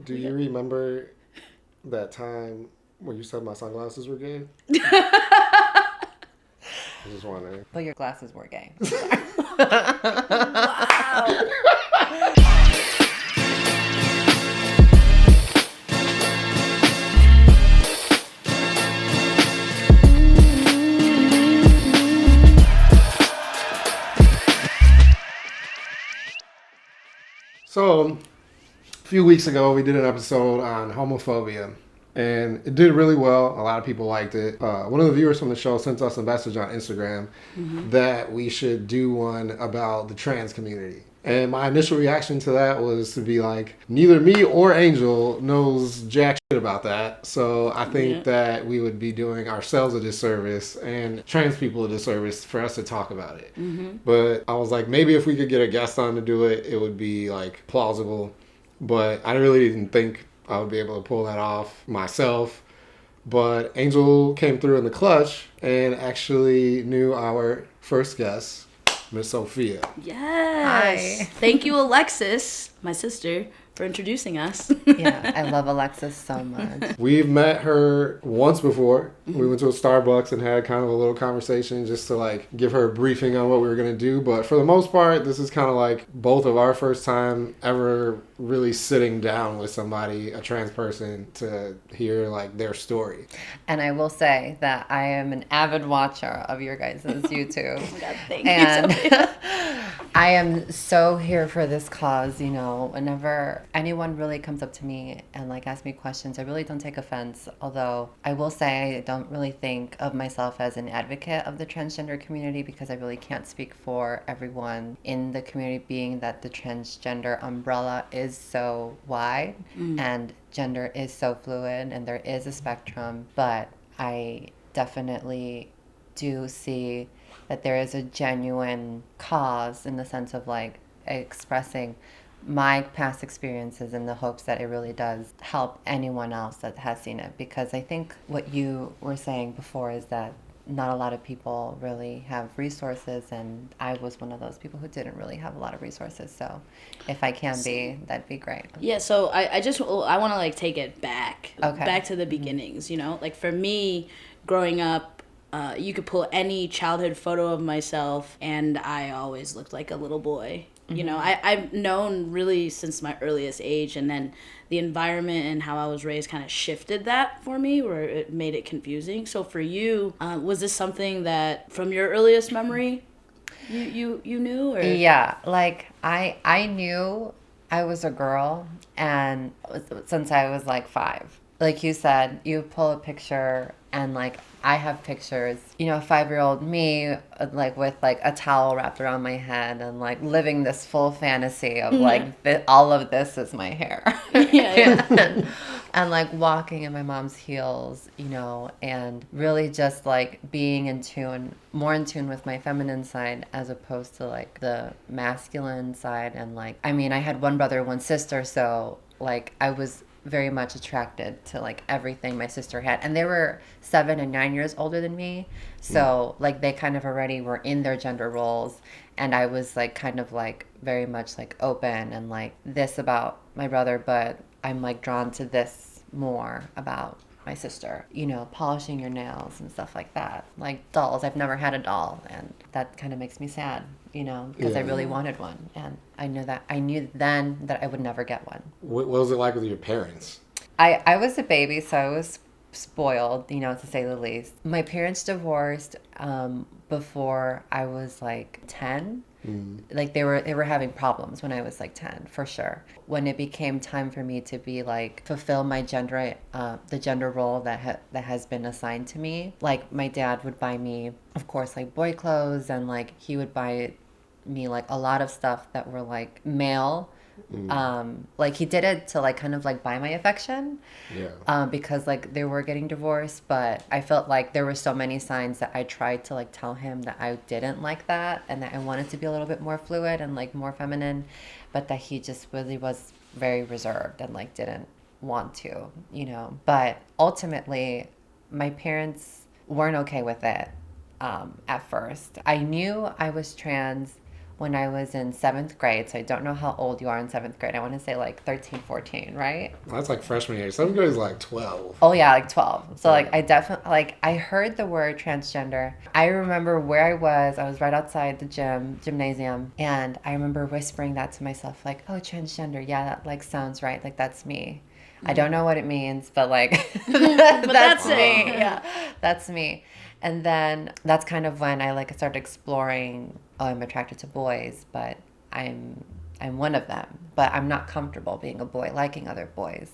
Do you remember that time when you said my sunglasses were gay? I was just wondering. But your glasses were gay. Wow. So, a few weeks ago, we did an episode on homophobia, and it did really well. A lot of people liked it. One of the viewers from the show sent us a message on Instagram that we should do one about the trans community. And my initial reaction to that was to be like, neither me or Angel knows jack shit about that. So I think that we would be doing ourselves a disservice and trans people a disservice for us to talk about it. But I was like, maybe if we could get a guest on to do it, it would be like plausible. But I really didn't think I would be able to pull that off myself. But Angel came through in the clutch and actually knew our first guest, Miss Sophia. Yes. Hi. Thank you, Alexis, my sister, for introducing us. Yeah, I love Alexis so much. We've met her once before. We went to a Starbucks and had kind of a little conversation just to like give her a briefing on what we were going to do. But for the most part, this is kind of like both of our first time ever really sitting down with somebody, a trans person, to hear like their story. And I will say that I am an avid watcher of your guys' YouTube. Oh my God, thank And you, Sophia. I am so here for this cause, you know. Whenever anyone really comes up to me and like asks me questions, I really don't take offense. Although I will say I don't really think of myself as an advocate of the transgender community because I really can't speak for everyone in the community, being that the transgender umbrella is so wide and gender is so fluid and there is a spectrum. But I definitely do see that there is a genuine cause in the sense of like expressing my past experiences in the hopes that it really does help anyone else that has seen it. Because I think what you were saying before is that not a lot of people really have resources, and I was one of those people who didn't really have a lot of resources. So if I can be, that'd be great. Yeah, so I want to like take it back, Okay. back to the beginnings, you know? Like for me, growing up, you could pull any childhood photo of myself and I always looked like a little boy. You know, I've known really since my earliest age, and then the environment and how I was raised kind of shifted that for me, where it made it confusing. So for you, was this something that from your earliest memory you knew? Or? Yeah, like I knew I was a girl, and since I was like 5. Like you said, you pull a picture and like I have pictures, you know, 5-year-old me like with like a towel wrapped around my head and like living this full fantasy of like all of this is my hair. Yeah. And like walking in my mom's heels, you know, and really just like being in tune, more in tune with my feminine side as opposed to like the masculine side. And like, I mean, I had one brother, one sister, so like I was very much attracted to like everything my sister had, and they were 7 and 9 years older than me, so like they kind of already were in their gender roles, and I was like kind of like very much like open and like this about my brother, but I'm like drawn to this more about my sister, you know, polishing your nails and stuff like that, like dolls. I've never had a doll, and that kind of makes me sad, you know, because I really wanted one, and I knew then that I would never get one. What was it like with your parents? I was a baby, so I was spoiled, you know, to say the least. My parents divorced before I was like 10. Like they were having problems when I was like 10, for sure. When it became time for me to be like fulfill my gender, the gender role that has been assigned to me, like my dad would buy me, of course, like boy clothes, and like he would buy me like a lot of stuff that were like male. Like he did it to like kind of like buy my affection, because like they were getting divorced, but I felt like there were so many signs that I tried to like tell him that I didn't like that and that I wanted to be a little bit more fluid and like more feminine, but that he just really was very reserved and like didn't want to, you know. But ultimately my parents weren't okay with it at first. I knew I was trans when I was in 7th grade. So I don't know how old you are in 7th grade. I want to say like 13, 14, right? That's like freshman year. 7th grade is like 12. Oh yeah, like 12. So like Yeah. I definitely like I heard the word transgender. I remember where I was. I was right outside the gymnasium, and I remember whispering that to myself like, "Oh, transgender. Yeah, that like sounds right. Like that's me." I don't know what it means, but like that's me. Yeah, that's me. And then that's kind of when I like started exploring, oh, I'm attracted to boys, but I'm one of them, but I'm not comfortable being a boy, liking other boys.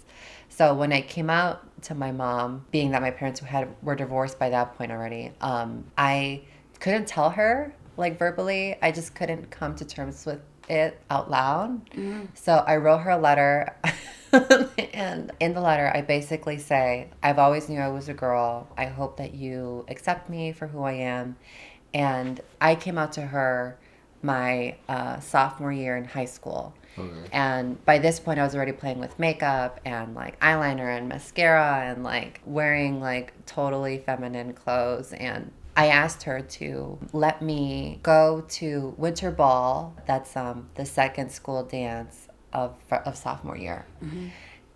So when I came out to my mom, being that my parents were divorced by that point already, I couldn't tell her like verbally. I just couldn't come to terms with it out loud. So I wrote her a letter. And in the letter, I basically say, I've always knew I was a girl. I hope that you accept me for who I am. And I came out to her my sophomore year in high school. Okay. And by this point, I was already playing with makeup and like eyeliner and mascara and like wearing like totally feminine clothes. And I asked her to let me go to winter ball. That's the second school dance of sophomore year.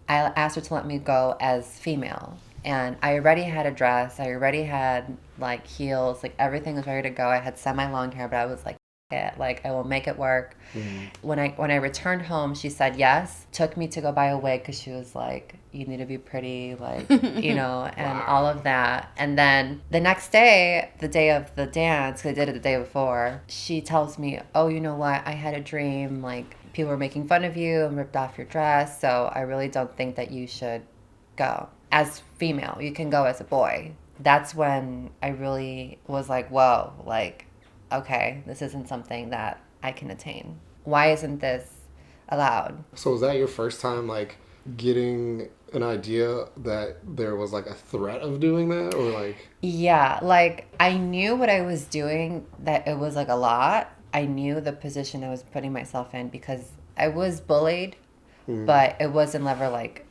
I asked her to let me go as female. And I already had a dress. I already had like heels. Like everything was ready to go. I had semi-long hair, but I was like, it. Like I will make it work. When I returned home, she said yes. Took me to go buy a wig because she was like, you need to be pretty, like and Wow. all of that. And then the next day, the day of the dance, 'cause I did it the day before, she tells me, oh, you know what? I had a dream. Like people were making fun of you and ripped off your dress. So I really don't think that you should go as female. You can go as a boy. That's when I really was like, whoa, like, okay, this isn't something that I can attain. Why isn't this allowed? So was that your first time like getting an idea that there was like a threat of doing that, or like? Yeah, like I knew what I was doing, that it was like a lot. I knew the position I was putting myself in because I was bullied, but it wasn't ever like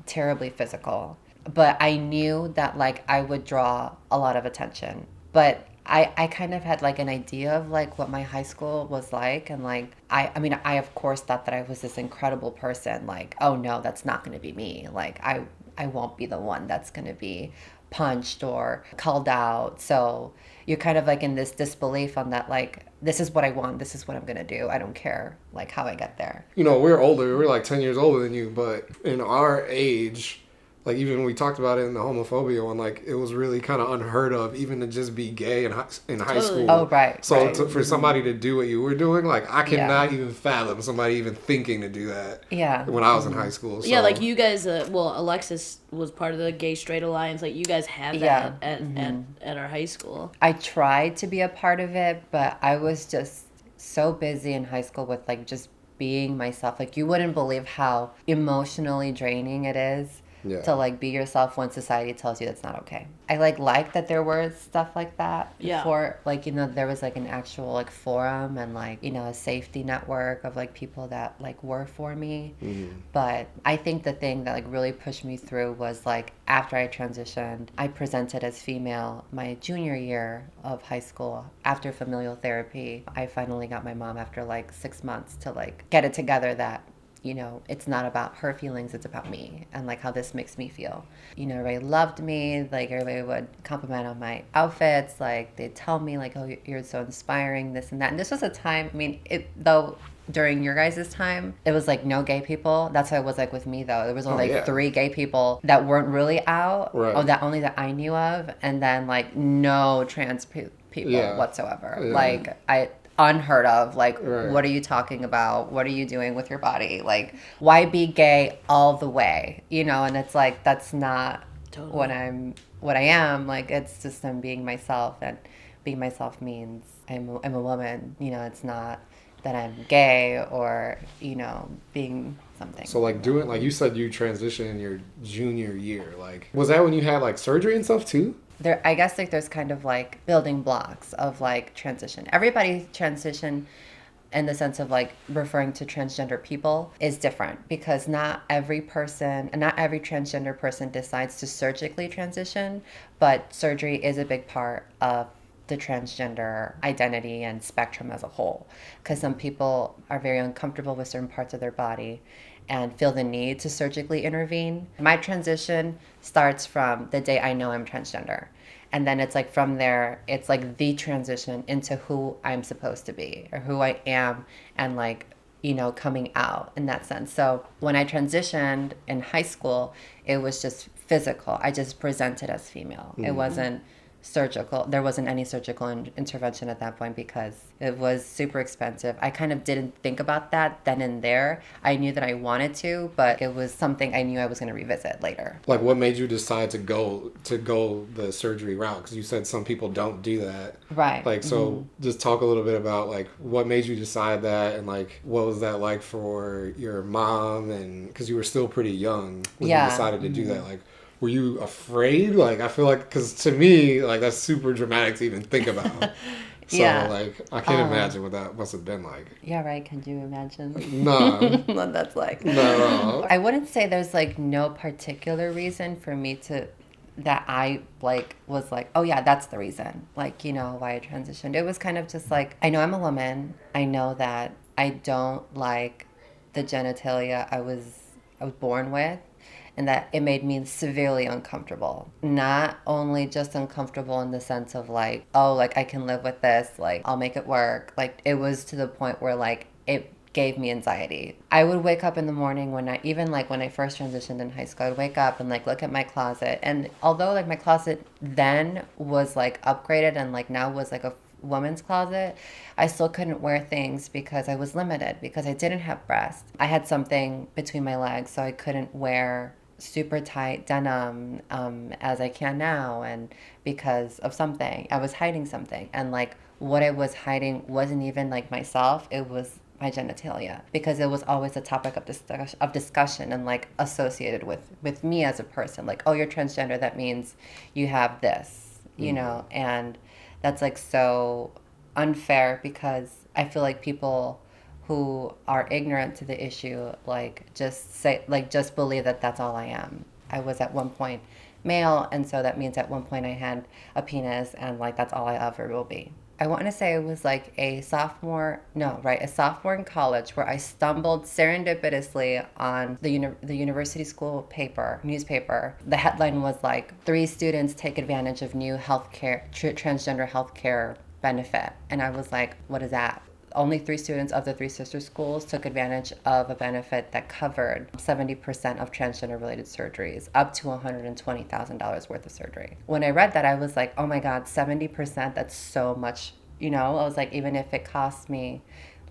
terribly physical. But I knew that like I would draw a lot of attention. But I kind of had like an idea of like what my high school was like, and like I mean I of course thought that I was this incredible person, like, oh no, that's not gonna be me. Like I won't be the one that's gonna be punched or called out. So you're kind of like in this disbelief on that, like this is what I want, this is what I'm gonna do. I don't care like how I get there. We're older. We're like 10 years older than you, but in our age, like even when we talked about it in the homophobia one, like it was really kind of unheard of even to just be gay in high Totally. school. Oh, right, So right. for somebody to do what you were doing, like I Yeah. cannot even fathom somebody even thinking to do that. Yeah. When I was in high school. So. Yeah, like you guys, Alexis was part of the Gay Straight Alliance. Like you guys had that Yeah. at our high school. I tried to be a part of it, but I was just so busy in high school with like just being myself. Like you wouldn't believe how emotionally draining it is Yeah. to like be yourself when society tells you that's not okay. I like that there was stuff like that Yeah. before, like there was like an actual like forum and like a safety network of like people that like were for me. But I think the thing that like really pushed me through was like after I transitioned, I presented as female my junior year of high school. After familial therapy, I finally got my mom after like 6 months to like get it together that it's not about her feelings, it's about me and like how this makes me feel. Everybody loved me, like everybody would compliment on my outfits, like they'd tell me like, oh, you're so inspiring, this and that. And this was a time, I mean, though during your guys' time, it was like no gay people. That's how it was like with me though. There was only like 3 gay people that weren't really out, Right. or that only that I knew of, and then like no trans people Yeah. whatsoever. Yeah. Like unheard of. Like, Right. what are you talking about? What are you doing with your body? Like, why be gay all the way? And it's like that's not Totally. what I am. Like, it's just I'm being myself, and being myself means I'm a woman. It's not that I'm gay or being something. So like doing, like you said, you transitioned in your junior year. Like was that when you had like surgery and stuff too? I guess like there's kind of like building blocks of like transition. Everybody transition in the sense of like referring to transgender people is different, because not every person and not every transgender person decides to surgically transition, but surgery is a big part of the transgender identity and spectrum as a whole, because some people are very uncomfortable with certain parts of their body and feel the need to surgically intervene. My transition starts from the day I know I'm transgender. And then it's like from there, it's like the transition into who I'm supposed to be or who I am, and like, you know, coming out in that sense. So when I transitioned in high school, it was just physical. I just presented as female. It wasn't surgical. There wasn't any surgical intervention at that point because it was super expensive. I kind of didn't think about that then and there. I knew that I wanted to, but it was something I knew I was going to revisit later. Like, what made you decide to go the surgery route? Because you said some people don't do that. Right. Like, so just talk a little bit about, like, what made you decide that, and, like, what was that like for your mom? And because you were still pretty young when you decided to do that. Like, were you afraid? Like, I feel like, because to me, like, that's super dramatic to even think about. So, like, I can't imagine what that must have been like. Yeah, right. Can you imagine? No. What that's like. No. I wouldn't say there's, like, no particular reason for me to, that I, like, was like, oh, yeah, that's the reason. Like, you know, why I transitioned. It was kind of just like, I know I'm a woman. I know that I don't like the genitalia I was born with, and that it made me severely uncomfortable. Not only just uncomfortable in the sense of like, oh, like I can live with this, like I'll make it work. Like it was to the point where like it gave me anxiety. I would wake up in the morning when I first transitioned in high school, I'd wake up and like look at my closet. And although like my closet then was like upgraded and like now was like a woman's closet, I still couldn't wear things because I was limited, because I didn't have breasts. I had something between my legs, so I couldn't wear super tight denim as I can now, and because of something, I was hiding something, and like what I was hiding wasn't even like myself, it was my genitalia, because it was always a topic of discussion and like associated with me as a person, like, oh, you're transgender, that means you have this, you know, and that's like so unfair, because I feel like people who are ignorant to the issue like just believe that that's all I am. I was at one point male, and so that means at one point I had a penis, and like that's all I ever will be. I want to say it was like a sophomore in college, where I stumbled serendipitously on the university school newspaper. The headline was like, 3 students take advantage of new healthcare, transgender healthcare benefit. And I was like, what is that? Only 3 students of the 3 sister schools took advantage of a benefit that covered 70% of transgender-related surgeries, up to $120,000 worth of surgery. When I read that, I was like, oh my God, 70%, that's so much, you know? I was like, even if it cost me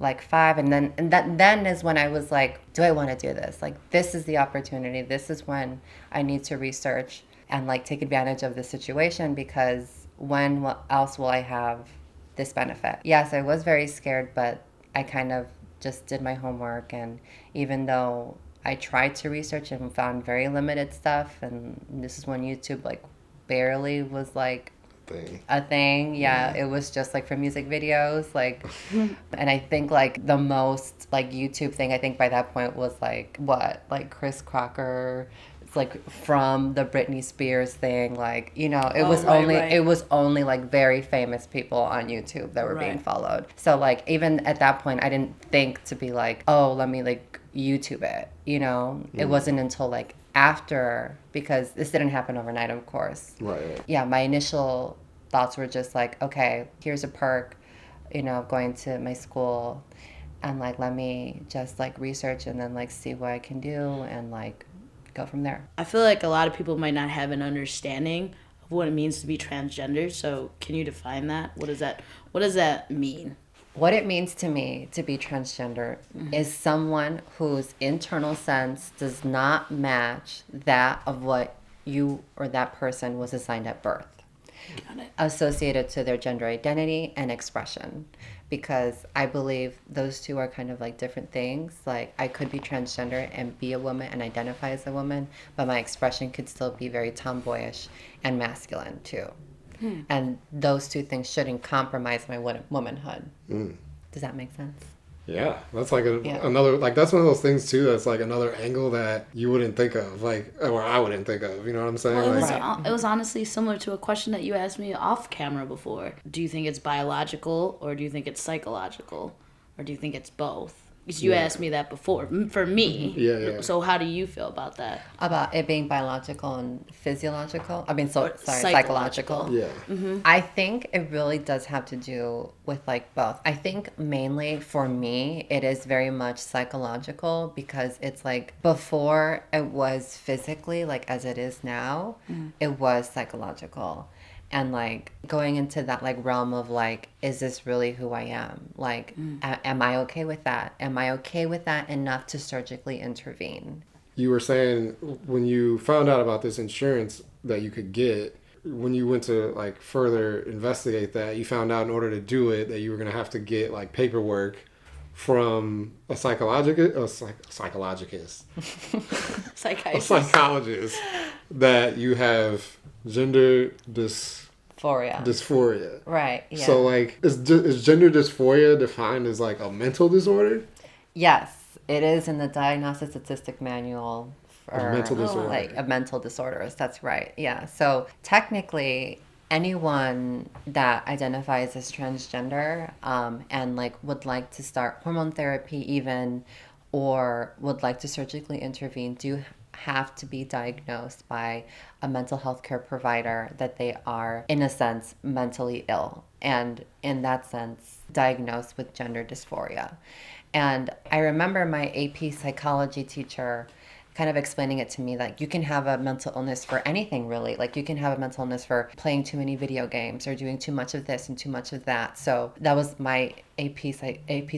like 5, and then is when I was like, do I want to do this? Like, this is the opportunity. This is when I need to research and like take advantage of the situation, because when else will I have this benefit? Yes, I was very scared, but I kind of just did my homework, and even though I tried to research and found very limited stuff, and this is when YouTube like barely was like a thing. Yeah, it was just like for music videos, like and I think like the most like YouTube thing I think by that point was like Chris Crocker, like from the Britney Spears thing, like, you know, it was only like very famous people on YouTube that were being followed. So like even at that point I didn't think to be like, oh, let me like YouTube it, you know. It wasn't until like after, because this didn't happen overnight, of course. Right. Yeah, my initial thoughts were just like, okay, here's a perk, you know, going to my school, and like let me just like research and then like see what I can do and like go from there. I feel like a lot of people might not have an understanding of what it means to be transgender. So can you define that? What does that mean? What it means to me to be transgender is someone whose internal sense does not match that of what you or that person was assigned at birth. Got it. Associated to their gender identity and expression. Because I believe those two are kind of like different things. Like I could be transgender and be a woman and identify as a woman, but my expression could still be very tomboyish and masculine too. And those two things shouldn't compromise my womanhood. Does that make sense? Yeah, that's like Yeah. another, like, that's one of those things too that's like another angle that you wouldn't think of, like, or I wouldn't think of, you know what I'm saying? Well, it was Right. it was honestly similar to a question that you asked me off camera before. Do you think it's biological or do you think it's psychological, or do you think it's both? Because you asked me that before. For me, Yeah. So how do you feel about that? About it being biological and physiological. I mean, so Or sorry, psychological. psychological. Yeah. I think it really does have to do with like both. I think mainly for me, it is very much psychological because it's like before it was physically like as it is now, it was psychological. And like going into that like realm of like, is this really who I am? Like, am I okay with that? Am I okay with that enough to surgically intervene? You were saying when you found out about this insurance that you could get, when you went to like further investigate that, you found out in order to do it that you were going to have to get like paperwork from a psychologist, a Psychiatrist. psychologist that you have gender Dysphoria. dysphoria. Right. Yeah. So like, is gender dysphoria defined as like a mental disorder? Yes, it is in the Diagnostic Statistic Manual for mental disorder. like a mental disorders. That's right. Yeah. So technically, anyone that identifies as transgender and like would like to start hormone therapy even or would like to surgically intervene do have to be diagnosed by a mental health care provider that they are in a sense mentally ill and in that sense diagnosed with gender dysphoria. And I remember my AP psychology teacher kind of explaining it to me like you can have a mental illness for anything really. Like you can have a mental illness for playing too many video games or doing too much of this and too much of that. So that was my AP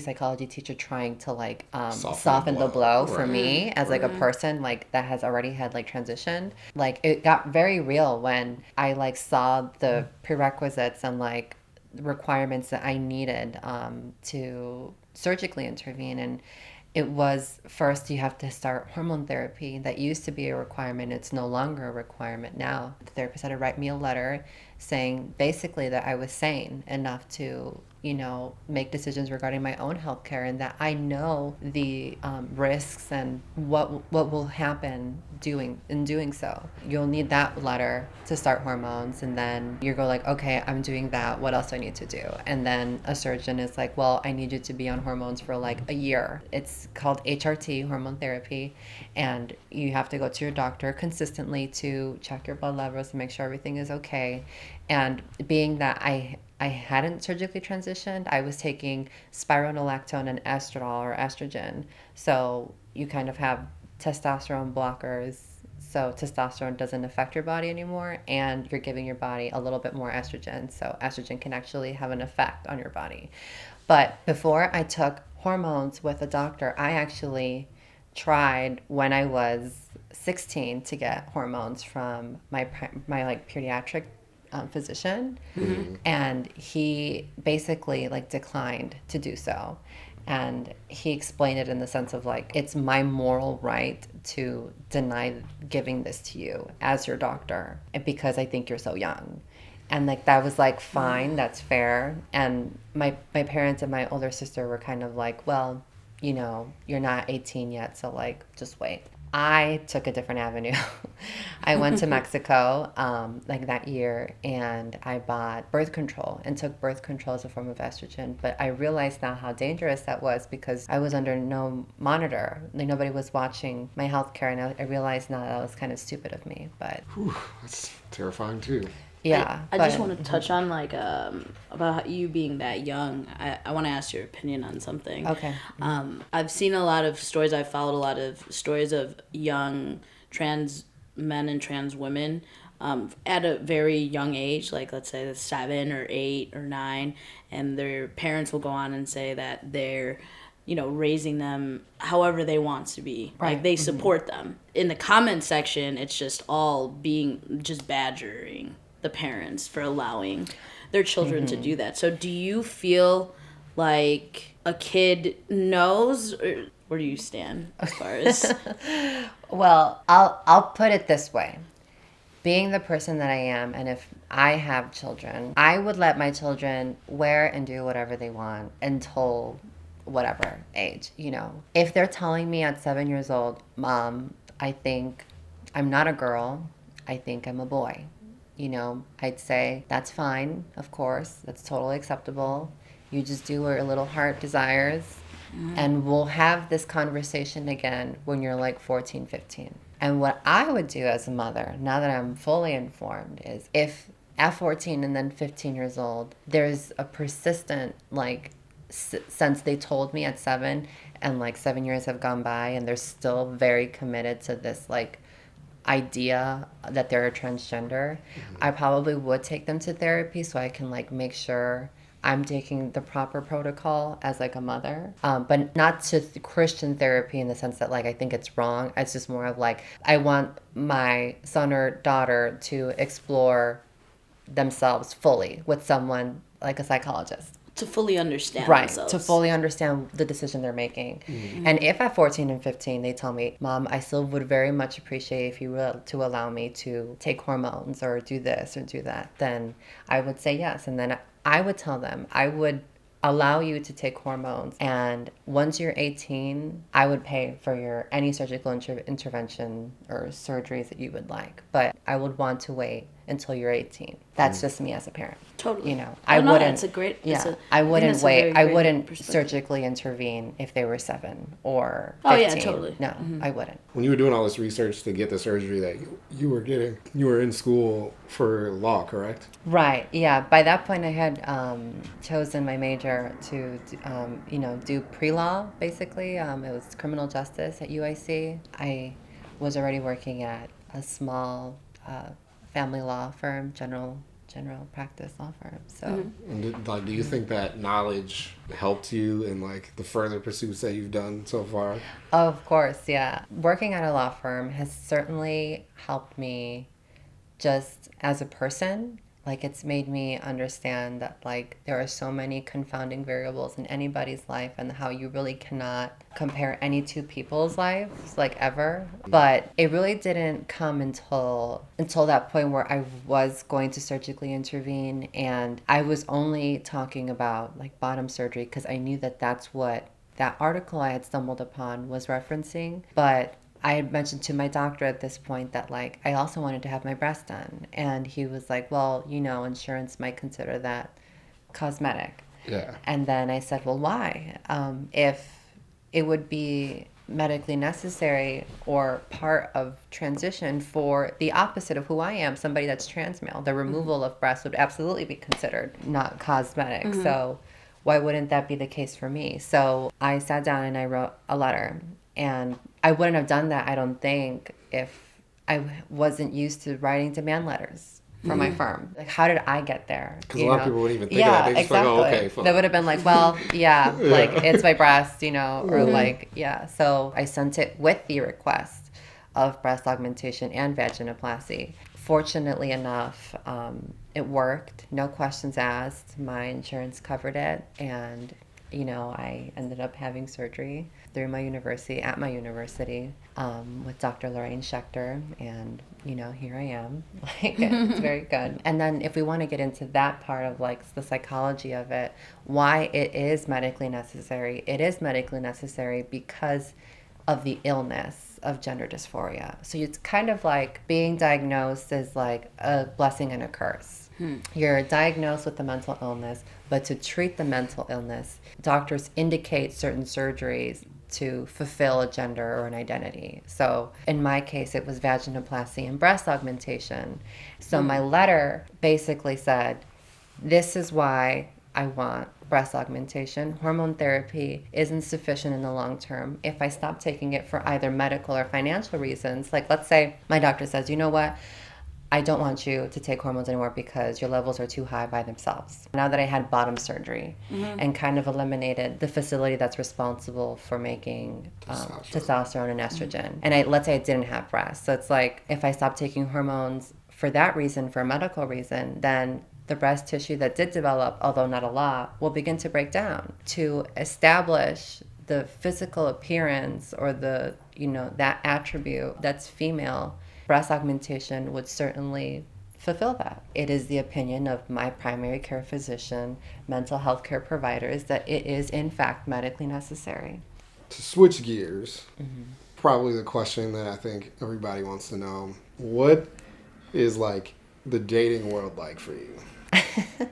psychology teacher trying to like soften the blow for me as like a person like that has already had like transitioned. Like it got very real when I like saw the prerequisites and like requirements that I needed to surgically intervene. And it was first you have to start hormone therapy. That used to be a requirement. It's no longer a requirement now. The therapist had to write me a letter saying basically that I was sane enough to, you know, make decisions regarding my own healthcare and that I know the risks and what will happen doing so. You'll need that letter to start hormones and then you go like, okay, I'm doing that. What else do I need to do? And then a surgeon is like, well, I need you to be on hormones for like a year. It's called HRT, hormone therapy, and you have to go to your doctor consistently to check your blood levels and make sure everything is okay. And being that I hadn't surgically transitioned, I was taking spironolactone and estradiol or estrogen. So you kind of have testosterone blockers. So testosterone doesn't affect your body anymore, and you're giving your body a little bit more estrogen. So estrogen can actually have an effect on your body. But before I took hormones with a doctor, I actually tried when I was 16 to get hormones from my like pediatric physician, and he basically like declined to do so. And he explained it in the sense of like, it's my moral right to deny giving this to you as your doctor because I think you're so young. And like that was like fine, that's fair. And my parents and my older sister were kind of like, well, you know, you're not 18 yet, so like just wait. I took a different avenue. I went to Mexico like that year and I bought birth control and took birth control as a form of estrogen. But I realized now how dangerous that was because I was under no monitor. Like nobody was watching my health care, and I realized now that was kind of stupid of me. But That's terrifying too. yeah. I just want to touch on like about you being that young. I want to ask your opinion on something. Okay. I've seen a lot of stories. I've followed a lot of stories of young trans men and trans women at a very young age, like let's say 7 or 8 or 9, and their parents will go on and say that they're, you know, raising them however they want to be. Right. Like they support them. In the comment section, it's just all being just badgering the parents for allowing their children to do that. So do you feel like a kid knows, or where do you stand as far as Well, I'll put it this way. Being the person that I am, and if I have children, I would let my children wear and do whatever they want until whatever age, you know. If they're telling me at 7 years old, Mom, I think I'm not a girl, I think I'm a boy, you know, I'd say, that's fine, of course, that's totally acceptable. You just do what your little heart desires, and we'll have this conversation again when you're like 14, 15. And what I would do as a mother, now that I'm fully informed, is if at 14 and then 15 years old, there's a persistent, like, since they told me at 7, and like 7 years have gone by, and they're still very committed to this, like, idea that they're a transgender, I probably would take them to therapy so I can, like, make sure I'm taking the proper protocol as like a mother, but not to Christian therapy in the sense that like I think it's wrong. It's just more of like I want my son or daughter to explore themselves fully with someone like a psychologist. To fully understand Right, themselves. to fully understand the decision they're making. And if at 14 and 15 they tell me, Mom, I still would very much appreciate if you were to allow me to take hormones or do this or do that, then I would say yes. And then I would tell them, I would allow you to take hormones, and once you're 18, I would pay for your any surgical intervention or surgeries that you would like, but I would want to wait until you're 18. That's just me as a parent. Totally. You know, Oh, I no, wouldn't. it's a great. Yeah, It's a, I wouldn't think that's a wait. very I great wouldn't perspective. surgically intervene if they were 7 or 15. Oh, yeah, totally. No, I wouldn't. When you were doing all this research to get the surgery that you were getting, you were in school for law, correct? Right. Yeah. By that point, I had chosen my major to, do pre-law. Basically, it was criminal justice at UIC. I was already working at a small family law firm, general practice law firm. So. And do you think that knowledge helped you in like the further pursuits that you've done so far? Of course, yeah. Working at a law firm has certainly helped me just as a person. Like, it's made me understand that, like, there are so many confounding variables in anybody's life and how you really cannot compare any two people's lives, like, ever. But it really didn't come until that point where I was going to surgically intervene, and I was only talking about, like, bottom surgery because I knew that that's what that article I had stumbled upon was referencing. But I had mentioned to my doctor at this point that, like, I also wanted to have my breast done. And he was like, well, insurance might consider that cosmetic. Yeah. And then I said, well, why? If it would be medically necessary or part of transition for the opposite of who I am, somebody that's trans male, the removal of breasts would absolutely be considered not cosmetic. So why wouldn't that be the case for me? So I sat down and I wrote a letter. And I wouldn't have done that, I don't think, if I wasn't used to writing demand letters for my firm. Like, how did I get there? Because a lot of people wouldn't even think of Yeah, that. They just exactly. like, oh, okay, fine. They would have been like, well, yeah, like, it's my breast, or like, yeah. So I sent it with the request of breast augmentation and vaginoplasty. Fortunately enough, it worked. No questions asked. My insurance covered it. And, I ended up having surgery through my university, at my university, with Dr. Lorraine Schechter, and, here I am. Like, it's very good. And then if we want to get into that part of, like, the psychology of it, why it is medically necessary because of the illness of gender dysphoria. So it's kind of like being diagnosed as, like, a blessing and a curse. You're diagnosed with a mental illness, but to treat the mental illness, doctors indicate certain surgeries to fulfill a gender or an identity. So in my case, it was vaginoplasty and breast augmentation. So my letter basically said, this is why I want breast augmentation. Hormone therapy isn't sufficient in the long term. If I stop taking it for either medical or financial reasons, like, let's say my doctor says, you know what? I don't want you to take hormones anymore because your levels are too high by themselves. Now that I had bottom surgery and kind of eliminated the facility that's responsible for making testosterone and estrogen, and let's say I didn't have breasts. So it's like, if I stop taking hormones for that reason, for a medical reason, then the breast tissue that did develop, although not a lot, will begin to break down. To establish the physical appearance or the, that attribute that's female, breast augmentation would certainly fulfill that. It is the opinion of my primary care physician, mental health care providers, that it is in fact medically necessary. To switch gears, probably the question that I think everybody wants to know, what is like the dating world like for you?